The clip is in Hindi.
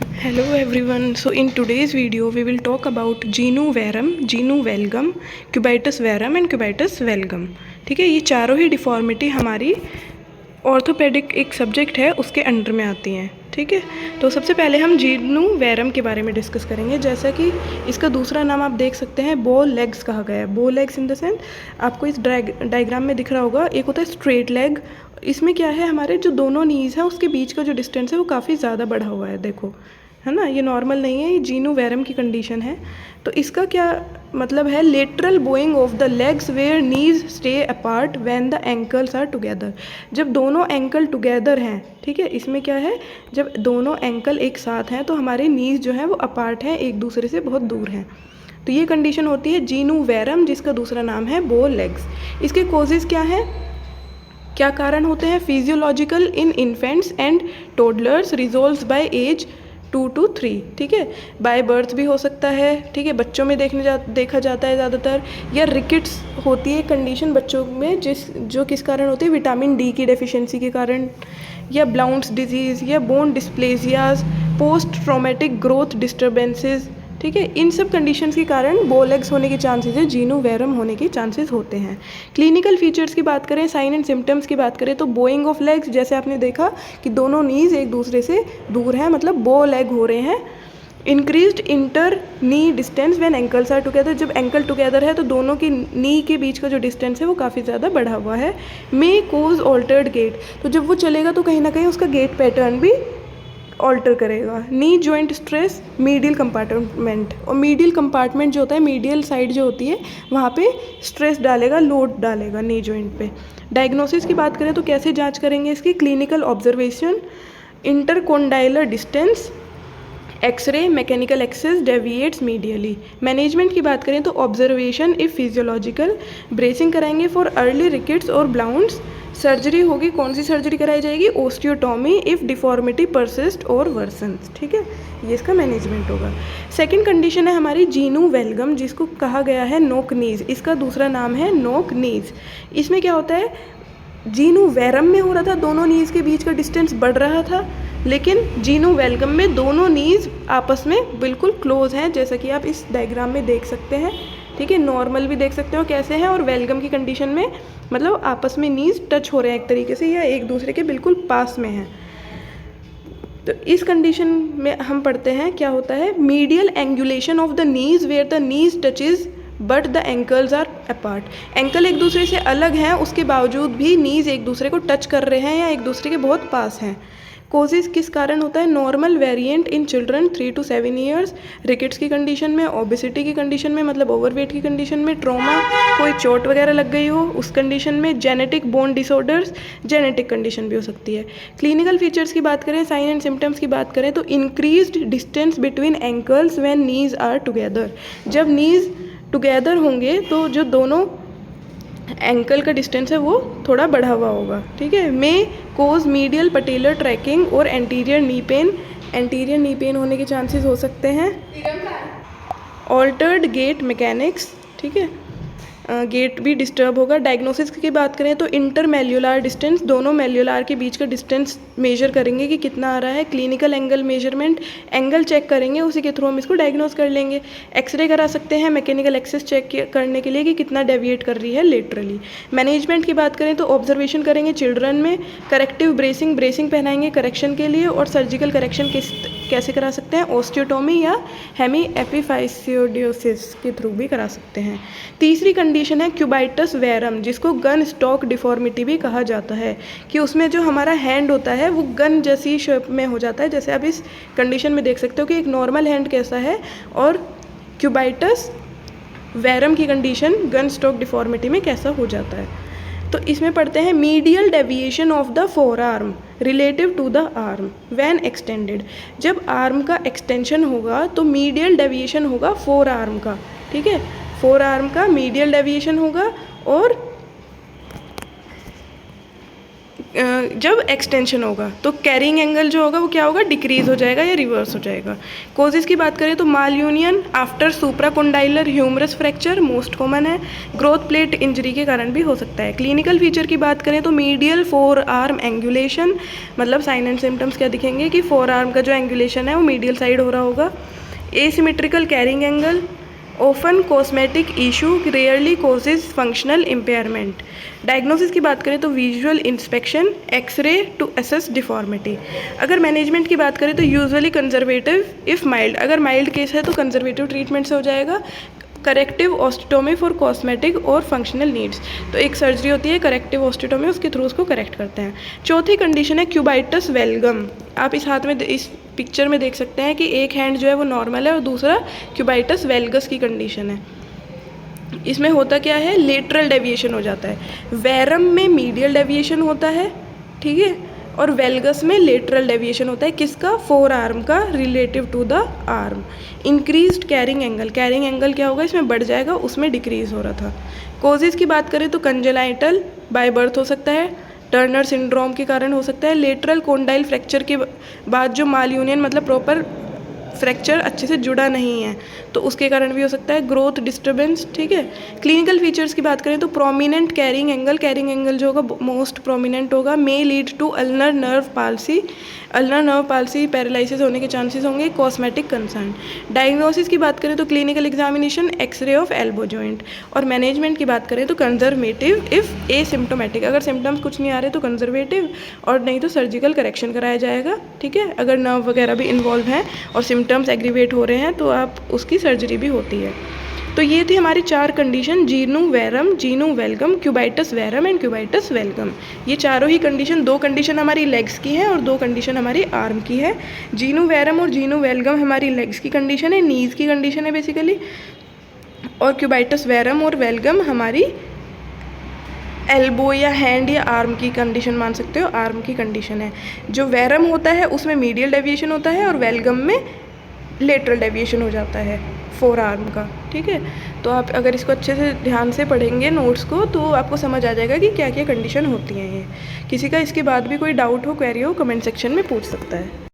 Hello everyone. So in today's video we will talk about genu varum, genu valgum, cubitus varum and cubitus valgum. ठीक है, ये चारों ही डिफॉर्मिटी हमारी ऑर्थोपेडिक एक सब्जेक्ट है उसके अंडर में आती हैं. ठीक है, तो सबसे पहले हम जीनु वैरम के बारे में डिस्कस करेंगे. जैसा कि इसका दूसरा नाम आप देख सकते हैं, बो लेग्स कहा गया है. बो लेग्स इन द सेंस आपको इस डायग्राम में दिख रहा होगा, एक होता है स्ट्रेट लेग. इसमें क्या है, हमारे जो दोनों नीज़ हैं उसके बीच का जो डिस्टेंस है वो काफ़ी ज़्यादा बढ़ा हुआ है. देखो है ना, ये नॉर्मल नहीं है, ये जीनु वैरम की कंडीशन है. तो इसका क्या मतलब है, lateral bowing of the legs where knees stay apart when the ankles are together. जब दोनों एंकल टुगेदर हैं, ठीक है, इसमें क्या है, जब दोनों एंकल एक साथ हैं तो हमारे नीज जो हैं वो अपार्ट हैं, एक दूसरे से बहुत दूर हैं. तो ये कंडीशन होती है जीनु वैरम, जिसका दूसरा नाम है बो लेग्स. इसके कॉजेज़ क्या हैं, क्या कारण होते हैं? Physiological in infants and toddlers, resolves by age 2 to 3. ठीक है, बाय बर्थ भी हो सकता है. ठीक है, बच्चों में देखा जाता है ज़्यादातर. या रिकेट्स होती है कंडीशन बच्चों में, जो किस कारण होती है, विटामिन डी की डेफिशिएंसी के कारण. या ब्लाउंस डिजीज़ या bone dysplasias, post traumatic growth disturbances. ठीक है, इन सब कंडीशंस के कारण बो लेग्स होने के चांसेस है, जीनु वैरम होने के चांसेस होते हैं. क्लिनिकल फीचर्स की बात करें, साइन एंड सिम्टम्स की बात करें, तो बोइंग ऑफ लेग्स, जैसे आपने देखा कि दोनों नीज़ एक दूसरे से दूर हैं, मतलब बो लेग हो रहे हैं. Increased inter knee distance when ankles are together, जब एंकल टुगेदर है तो दोनों की नी के बीच का जो डिस्टेंस है वो काफ़ी ज़्यादा बढ़ा हुआ है. मे कोज ऑल्टर्ड गेट, तो जब वो चलेगा तो कहीं ना कहीं उसका गेट पैटर्न भी ऑल्टर करेगा. Knee joint stress, medial compartment, और मीडियल कंपार्टमेंट जो होता है, मीडियल साइड जो होती है वहाँ पे स्ट्रेस डालेगा, लोड डालेगा नी जॉइंट पे. डायग्नोसिस की बात करें तो कैसे जांच करेंगे इसकी? Clinical observation, intercondylar distance, x ray, mechanical axis deviates medially. Management की बात करें तो ऑब्जर्वेशन इफ़ फिजियोलॉजिकल, ब्रेसिंग कराएंगे फॉर अर्ली रिकेट्स और ब्लाउंड्स. सर्जरी होगी, कौन सी सर्जरी कराई जाएगी? ओस्टियोटॉमी इफ़ डिफॉर्मिटी परसिस्ट और वर्सन्स. ठीक है, ये इसका मैनेजमेंट होगा. सेकंड कंडीशन है हमारी जीनु वेलगम, जिसको कहा गया है नोक नीज. इसका दूसरा नाम है नोक नीज. इसमें क्या होता है, जीनु वैरम में हो रहा था, दोनों नीज के बीच का डिस्टेंस बढ़ रहा था, लेकिन जीनु वेलगम में दोनों नीज आपस में बिल्कुल क्लोज हैं, जैसा कि आप इस डायग्राम में देख सकते हैं. ठीक है, नॉर्मल भी देख सकते हो कैसे हैं, और वेलगम की कंडीशन में मतलब आपस में नीज टच हो रहे हैं एक तरीके से, या एक दूसरे के बिल्कुल पास में हैं. तो इस कंडीशन में हम पढ़ते हैं क्या होता है, medial angulation of the knees where the knees touches but the ankles are apart. Ankle एक दूसरे से अलग हैं, उसके बावजूद भी नीज एक दूसरे को टच कर रहे हैं या एक दूसरे के बहुत पास हैं. कोजेज किस कारण होता है? Normal variant in children 3 to 7 years, rickets की कंडीशन में, ओबेसिटी की कंडीशन में, मतलब ओवरवेट की कंडीशन में, ट्रॉमा, कोई चोट वगैरह लग गई हो उस कंडीशन में, genetic bone disorders, genetic condition भी हो सकती है. क्लिनिकल फीचर्स की बात करें, साइन एंड सिम्टम्स की बात करें तो increased distance between ankles when knees are together. जब नीज टुगेदर होंगे तो जो दोनों एंकल का डिस्टेंस है वो थोड़ा बढ़ा हुआ होगा. ठीक है, मे कोज मीडियल पटेलर ट्रैकिंग और anterior knee pain. Anterior knee pain होने के चांसेस हो सकते हैं. ऑल्टर्ड गेट मैकेनिक्स, ठीक है, गेट भी डिस्टर्ब होगा. डायग्नोसिस की बात करें तो इंटरमेल्युलर डिस्टेंस, दोनों मेल्युलर के बीच का डिस्टेंस मेजर करेंगे कि कितना आ रहा है. Clinical angle measurement, angle check करेंगे, उसी के थ्रू हम इसको डायग्नोस कर लेंगे. एक्सरे करा सकते हैं मैकेनिकल एक्सेस चेक करने के लिए कि कितना डेविएट कर रही है लेटरली. मैनेजमेंट की बात करें तो ऑब्जर्वेशन करेंगे चिल्ड्रन में, करेक्टिव ब्रेसिंग पहनाएंगे करेक्शन के लिए, और सर्जिकल करेक्शन कैसे करा सकते हैं? ओस्टियोटॉमी या हेमी एपिफाइसियोडियोसिस के थ्रू भी करा सकते हैं. तीसरी कंडीशन है क्यूबाइटस वैरम, जिसको गन स्टॉक डिफॉर्मिटी भी कहा जाता है, कि उसमें जो हमारा हैंड होता है वो गन जैसी शेप में हो जाता है. जैसे आप इस कंडीशन में देख सकते हो कि एक नॉर्मल हैंड कैसा है, और क्यूबाइटस वैरम की कंडीशन गन स्टॉक डिफॉर्मिटी में कैसा हो जाता है. तो इसमें पढ़ते हैं medial deviation of the forearm relative to the arm when extended. जब आर्म का एक्सटेंशन होगा तो मीडियल डेविएशन होगा फोर आर्म का. ठीक है, फोर आर्म का मीडियल डेविएशन होगा, और जब एक्सटेंशन होगा तो कैरिंग एंगल जो होगा वो क्या होगा, डिक्रीज हो जाएगा या रिवर्स हो जाएगा। कॉजेज़ की बात करें तो malunion after supracondylar humerus fracture most common है, ग्रोथ प्लेट इंजरी के कारण भी हो सकता है। क्लिनिकल फीचर की बात करें तो मीडियल फोर आर्म एंगुलेशन, मतलब साइन एंड सिम्टम्स क्या दिखेंगे कि फोर आर्म का जो एंगुलेशन है वो मीडियल साइड हो रहा होगा। Asymmetrical carrying angle, often cosmetic issue, rarely causes functional impairment. Diagnosis की बात करें तो visual inspection, x-ray to assess deformity. अगर मैनेजमेंट की बात करें तो यूजुअली कंजर्वेटिव इफ़ माइल्ड, अगर माइल्ड केस है तो कंजर्वेटिव ट्रीटमेंट से हो जाएगा। करेक्टिव ऑस्टिटोमी फॉर कॉस्मेटिक और फंक्शनल नीड्स, तो एक सर्जरी होती है करेक्टिव ऑस्टिटोमी, उसके थ्रू उसको करेक्ट करते हैं। चौथी कंडीशन है क्यूबाइटस वेलगम। आप इस हाथ में इस पिक्चर में देख सकते हैं कि एक हैंड जो है वो नॉर्मल है और दूसरा क्यूबाइटस वेलगस की कंडीशन है। इसमें होता क्या है, लेटरल डेविएशन हो जाता है। वेरम में मीडियल डेविएशन होता है, ठीक है, और वेलगस में लेटरल डेविएशन होता है। किसका, फोर आर्म का, relative to the arm. Increased carrying angle, carrying angle क्या होगा, इसमें बढ़ जाएगा, उसमें डिक्रीज हो रहा था। कॉजेज़ की बात करें तो कंजेनाइटल बाय बर्थ हो सकता है, टर्नर सिंड्रोम के कारण हो सकता है, लेटरल कोंडाइल फ्रैक्चर के बाद जो माल यूनियन मतलब प्रॉपर फ्रैक्चर अच्छे से जुड़ा नहीं है तो उसके कारण भी हो सकता है, ग्रोथ डिस्टर्बेंस, ठीक है। क्लिनिकल फीचर्स की बात करें तो प्रोमिनेंट कैरिंग एंगल जो होगा मोस्ट प्रोमिनेंट होगा, may lead to ulnar nerve palsy paralysis होने के चांसेस होंगे, कॉस्मेटिक कंसर्न। डायग्नोसिस की बात करें तो clinical examination, x-ray of elbow joint. और मैनेजमेंट की बात करें तो कंजर्वेटिव इफ़ एसिम्प्टोमेटिक, अगर सिम्टम्स कुछ नहीं आ रहे तो कंजर्वेटिव, और नहीं तो सर्जिकल करेक्शन कराया जाएगा, ठीक है। अगर नर्व वगैरह भी इन्वॉल्व हैं और सिम्टम्स एग्रीवेट हो रहे हैं तो आप उसकी सर्जरी भी होती है। तो ये थी हमारी 4 condition, genu varum, genu valgum, cubitus varum and cubitus valgum. ये चारों ही कंडीशन, 2 कंडीशन हमारी लेग्स की हैं और 2 कंडीशन हमारी आर्म की है। जीनू वेरम और जीनू वेलगम हमारी लेग्स की कंडीशन है, नीज़ की कंडीशन है बेसिकली, और क्यूबाइटस वेरम और वेलगम हमारी एल्बो या हैंड या आर्म की कंडीशन मान सकते हो, आर्म की कंडीशन है। जो वेरम होता है उसमें मीडियल डेविएशन होता है और वेलगम में लेटरल डेविएशन हो जाता है फोर आर्म का, ठीक है। तो आप अगर इसको अच्छे से ध्यान से पढ़ेंगे नोट्स को तो आपको समझ आ जाएगा कि क्या क्या कंडीशन होती हैं ये। किसी का इसके बाद भी कोई डाउट हो, क्वेरी हो, कमेंट सेक्शन में पूछ सकता है।